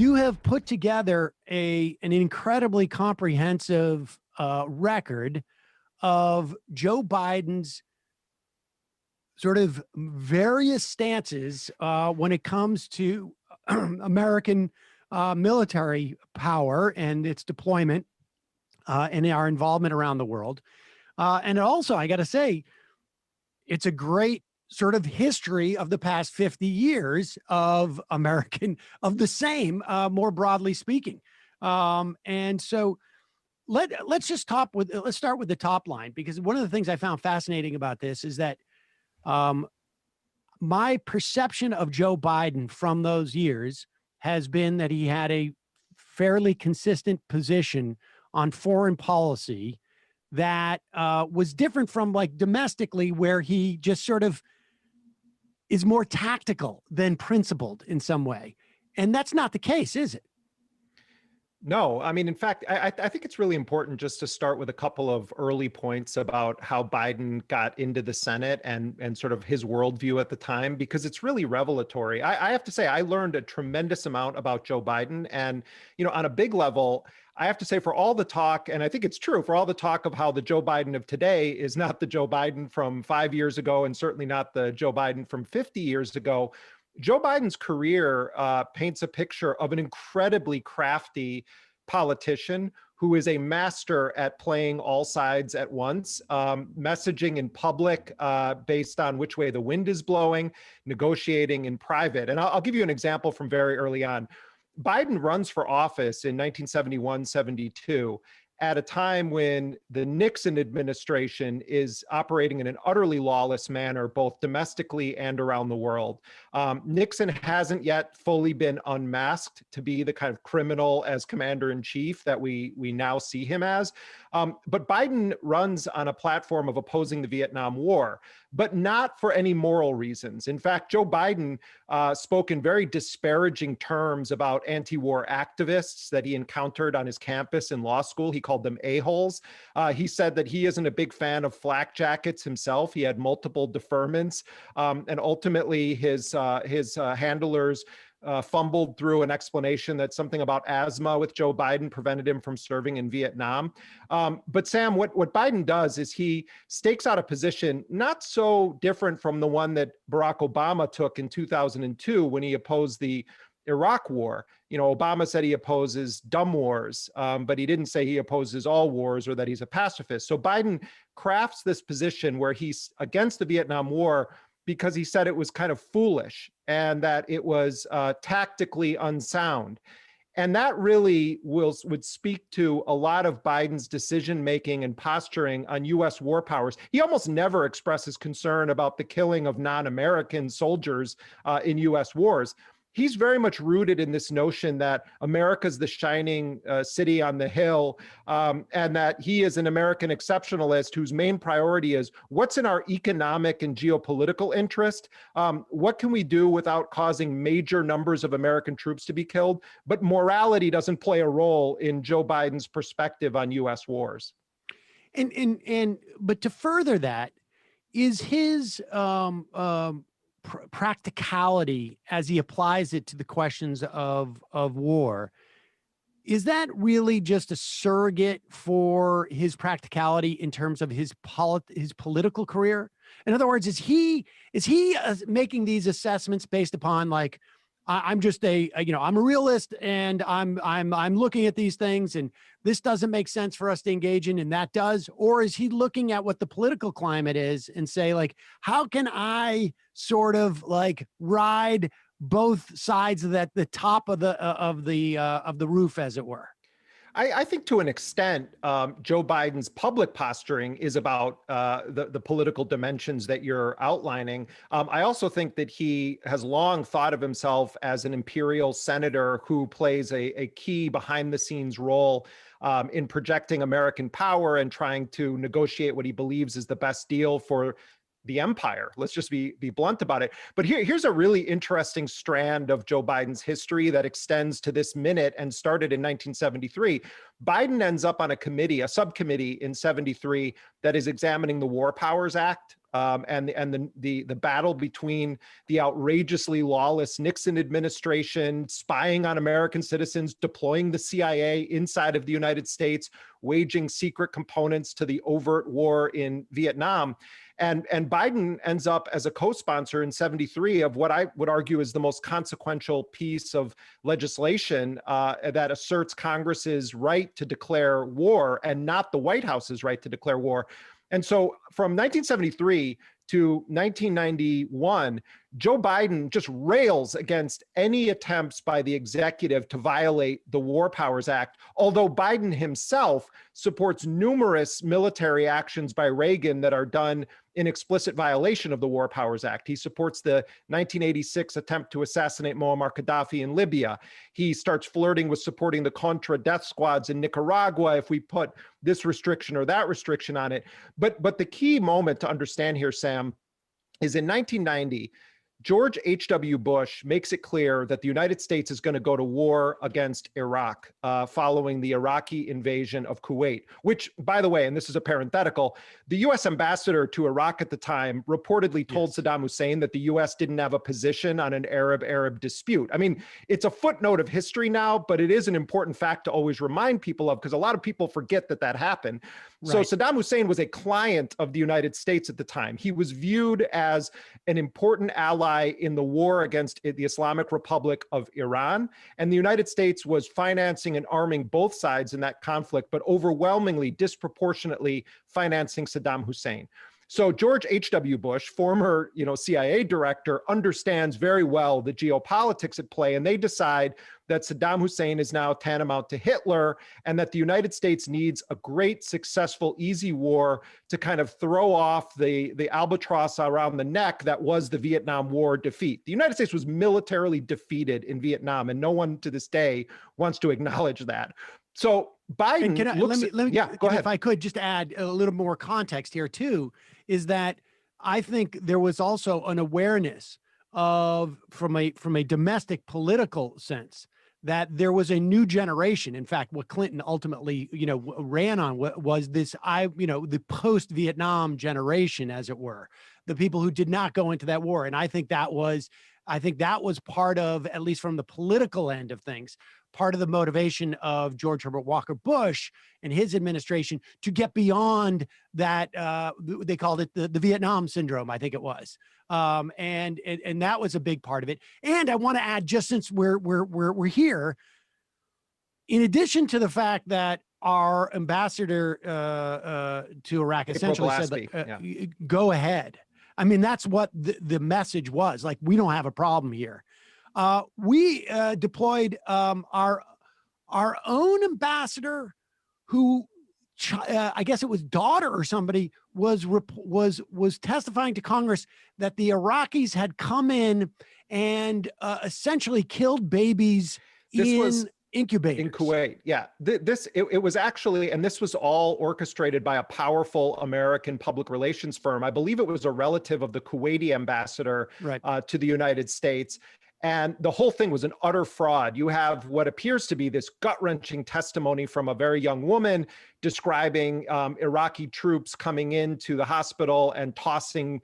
you have put together an incredibly comprehensive record of Joe Biden's sort of various stances when it comes to American military power and its deployment and our involvement around the world. And also, I got to say, it's a great sort of history of the past 50 years of American, of the same, more broadly speaking. And so let's start with the top line, because one of the things I found fascinating about this is that my perception of Joe Biden from those years has been that he had a fairly consistent position on foreign policy that was different from like domestically, where he just sort of is more tactical than principled in some way. And that's not the case, is it? No, I mean, in fact, I think it's really important just to start with a couple of early points about how Biden got into the Senate and sort of his worldview at the time, because it's really revelatory. I have to say, I learned a tremendous amount about Joe Biden. And, you know, on a big level, I have to say, for all the talk, and I think it's true, for all the talk of how the Joe Biden of today is not the Joe Biden from 5 years ago, and certainly not the Joe Biden from 50 years ago, Joe Biden's career paints a picture of an incredibly crafty politician who is a master at playing all sides at once, messaging in public based on which way the wind is blowing, negotiating in private. And I'll give you an example from very early on. Biden runs for office in 1971-72 at a time when the Nixon administration is operating in an utterly lawless manner, both domestically and around the world. Nixon hasn't yet fully been unmasked to be the kind of criminal as commander-in-chief that we now see him as. But Biden runs on a platform of opposing the Vietnam War, but not for any moral reasons. In fact, Joe Biden spoke in very disparaging terms about anti-war activists that he encountered on his campus in law school. He called them a-holes. He said that he isn't a big fan of flak jackets himself. He had multiple deferments, and ultimately his handlers fumbled through an explanation that something about asthma with Joe Biden prevented him from serving in Vietnam. But Sam, what Biden does is he stakes out a position not so different from the one that Barack Obama took in 2002 when he opposed the Iraq war. You know, Obama said he opposes dumb wars, but he didn't say he opposes all wars or that he's a pacifist. So Biden crafts this position where he's against the Vietnam War because he said it was kind of foolish and that it was tactically unsound. And that really would speak to a lot of Biden's decision-making and posturing on U.S. war powers. He almost never expresses concern about the killing of non-American soldiers in U.S. wars. He's very much rooted in this notion that America's the shining city on the hill, and that he is an American exceptionalist whose main priority is what's in our economic and geopolitical interest, what can we do without causing major numbers of American troops to be killed, but morality doesn't play a role in Joe Biden's perspective on U.S. wars. But to further that, is his practicality as he applies it to the questions of war, is that really just a surrogate for his practicality in terms of his political career? In other words, is he making these assessments based upon like, I'm just I'm a realist and I'm looking at these things and this doesn't make sense for us to engage in, and that does? Or is he looking at what the political climate is and say like, how can I sort of like ride both sides of the top of the roof, as it were? I think to an extent, Joe Biden's public posturing is about the political dimensions that you're outlining. I also think that he has long thought of himself as an imperial senator who plays a key behind the scenes role in projecting American power and trying to negotiate what he believes is the best deal for the empire. Let's just be blunt about it. But here's a really interesting strand of Joe Biden's history that extends to this minute and started in 1973. Biden ends up on a subcommittee in 73 that is examining the War Powers Act. and the battle between the outrageously lawless Nixon administration spying on American citizens, deploying the CIA inside of the United States, waging secret components to the overt war in Vietnam. And Biden ends up as a co-sponsor in 73 of what I would argue is the most consequential piece of legislation that asserts Congress's right to declare war and not the White House's right to declare war. And so from 1973 to 1991, Joe Biden just rails against any attempts by the executive to violate the War Powers Act, although Biden himself supports numerous military actions by Reagan that are done in explicit violation of the War Powers Act. He supports the 1986 attempt to assassinate Muammar Gaddafi in Libya. He starts flirting with supporting the Contra death squads in Nicaragua if we put this restriction or that restriction on it. But the key moment to understand here, Sam, is in 1990, George H.W. Bush makes it clear that the United States is going to go to war against Iraq following the Iraqi invasion of Kuwait, which, by the way, and this is a parenthetical, the U.S. ambassador to Iraq at the time reportedly told Saddam Hussein that the U.S. didn't have a position on an Arab-Arab dispute. I mean, it's a footnote of history now, but it is an important fact to always remind people of, because a lot of people forget that that happened. Right. So Saddam Hussein was a client of the United States at the time. He was viewed as an important ally in the war against the Islamic Republic of Iran. And the United States was financing and arming both sides in that conflict, but overwhelmingly, disproportionately financing Saddam Hussein. So George H.W. Bush, former CIA director, understands very well the geopolitics at play, and they decide that Saddam Hussein is now tantamount to Hitler, and that the United States needs a great, successful, easy war to kind of throw off the albatross around the neck that was the Vietnam War defeat. The United States was militarily defeated in Vietnam, and no one to this day wants to acknowledge that. So Biden go ahead. If I could just add a little more context here too, is that I think there was also an awareness of, from a domestic political sense, that there was a new generation. In fact, what Clinton ultimately, ran on was this, the post-Vietnam generation, as it were, the people who did not go into that war. And I think that was part of, at least from the political end of things, part of the motivation of George Herbert Walker Bush and his administration to get beyond that. They called it the Vietnam syndrome, I think it was. And that was a big part of it. And I want to add, just since we're here, in addition to the fact that our ambassador to Iraq essentially said, go ahead. I mean, that's what the message was. Like, we don't have a problem here. We deployed our own ambassador, who I guess it was daughter or somebody was testifying to Congress that the Iraqis had come in and essentially killed babies in incubators in Kuwait. Yeah, it was actually, and this was all orchestrated by a powerful American public relations firm. I believe it was a relative of the Kuwaiti ambassador to the United States. And the whole thing was an utter fraud. You have what appears to be this gut-wrenching testimony from a very young woman describing Iraqi troops coming into the hospital and tossing,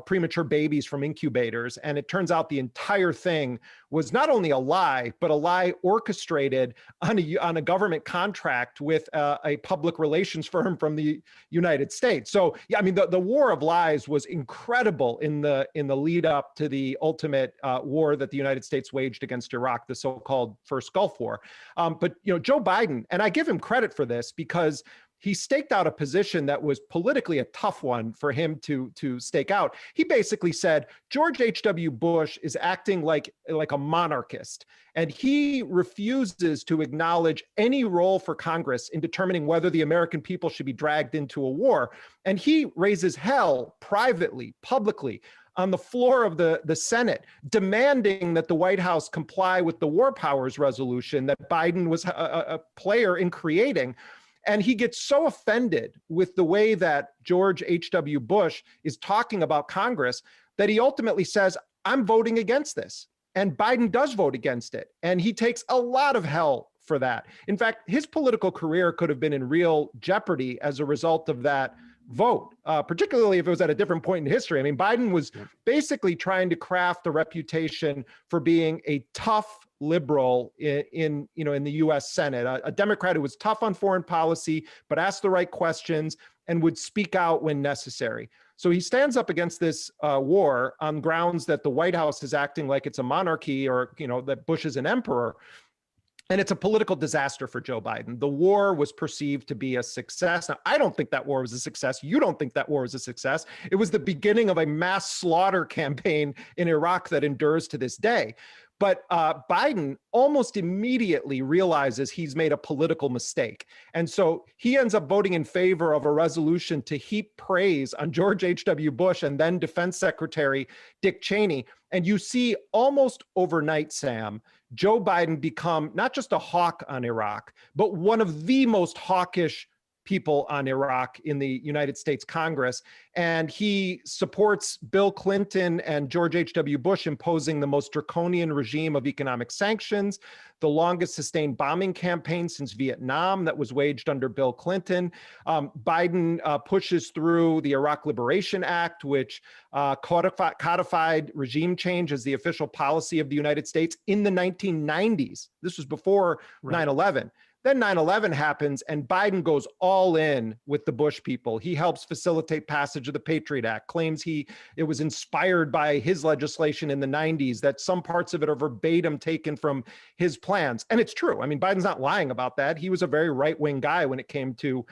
premature babies from incubators. And it turns out the entire thing was not only a lie, but a lie orchestrated on a government contract with a public relations firm from the United States. So, yeah, I mean, the war of lies was incredible in the lead up to the ultimate war that the United States waged against Iraq, the so-called First Gulf War. But Joe Biden, and I give him credit for this, because he staked out a position that was politically a tough one for him to stake out. He basically said, George H.W. Bush is acting like a monarchist, and he refuses to acknowledge any role for Congress in determining whether the American people should be dragged into a war. And he raises hell privately, publicly, on the floor of the Senate, demanding that the White House comply with the War Powers Resolution that Biden was a player in creating. And he gets so offended with the way that George H.W. Bush is talking about Congress that he ultimately says, I'm voting against this. And Biden does vote against it. And he takes a lot of hell for that. In fact, his political career could have been in real jeopardy as a result of that vote, particularly if it was at a different point in history. I mean, Biden was basically trying to craft a reputation for being a tough liberal in the U.S. Senate, a Democrat who was tough on foreign policy, but asked the right questions and would speak out when necessary. So he stands up against this war on grounds that the White House is acting like it's a monarchy, or that Bush is an emperor. And it's a political disaster for Joe Biden. The war was perceived to be a success. Now, I don't think that war was a success. You don't think that war was a success. It was the beginning of a mass slaughter campaign in Iraq that endures to this day. But Biden almost immediately realizes he's made a political mistake. And so he ends up voting in favor of a resolution to heap praise on George H.W. Bush and then Defense Secretary Dick Cheney. And you see almost overnight, Sam, Joe Biden become not just a hawk on Iraq, but one of the most hawkish people on Iraq in the United States Congress. And he supports Bill Clinton and George H.W. Bush imposing the most draconian regime of economic sanctions, the longest sustained bombing campaign since Vietnam that was waged under Bill Clinton. Biden pushes through the Iraq Liberation Act, which codified regime change as the official policy of the United States in the 1990s. This was before 9/11. Then 9/11 happens and Biden goes all in with the Bush people. He helps facilitate passage of the Patriot Act, claims it was inspired by his legislation in the 90s, that some parts of it are verbatim taken from his plans. And it's true. I mean, Biden's not lying about that. He was a very right-wing guy when it came to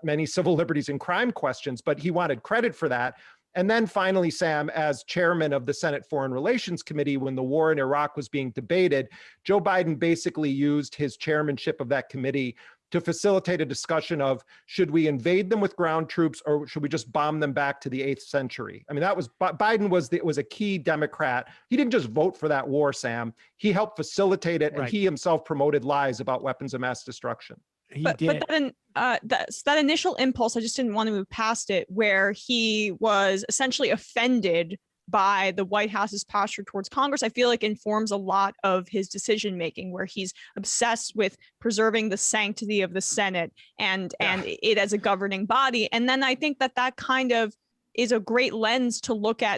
many civil liberties and crime questions, but he wanted credit for that. And then finally, Sam, as chairman of the Senate Foreign Relations Committee, when the war in Iraq was being debated, Joe Biden basically used his chairmanship of that committee to facilitate a discussion of, should we invade them with ground troops or should we just bomb them back to the 8th century? I mean, Biden was a key Democrat. He didn't just vote for that war, Sam. He helped facilitate it, and he himself promoted lies about weapons of mass destruction. But then that initial impulse, I just didn't want to move past it, where he was essentially offended by the White House's posture towards Congress. I feel like informs a lot of his decision making, where he's obsessed with preserving the sanctity of the Senate and it as a governing body. And then I think that kind of is a great lens to look at